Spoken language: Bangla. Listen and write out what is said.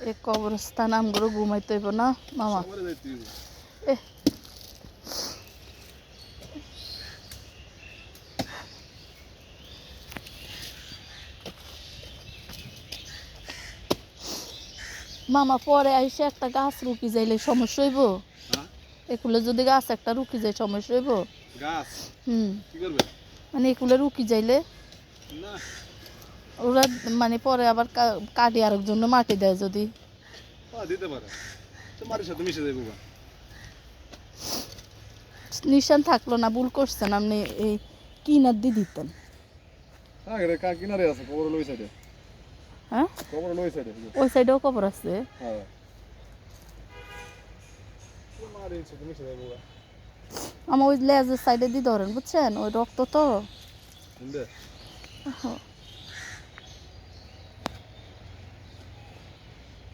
এ কবরস্থান আমগুলো ঘুমাইতে হইব না মামা এ মামা পরে আইসে একটা গাছ রুকি যাইলে সমস্যা হইব এগুলো যদি গাছ একটা রুকি যায় সমস্যা হইব গাছ কি করবে মানে এগুলো রুকি যাইলে না ওরা মানে পরে আবার কাটি আরেক জন্য মাটি দেয় যদি দিতে পারে তোমার সাথে মিশে যাইব নিশান থাকলো না ভুল করছেন আপনি এই কিনার দিয়ে দিতেন কিনারে আছে কবর ওই সাইডে হ্যাঁ কবর ওই সাইডে ওই সাইডেও কবর আছে হ্যাঁ তোমার সাথে মিশে যাইব আমার ওই লেজের সাইডে দিয়ে ধরেন বুঝছেন ওই রক্ত তো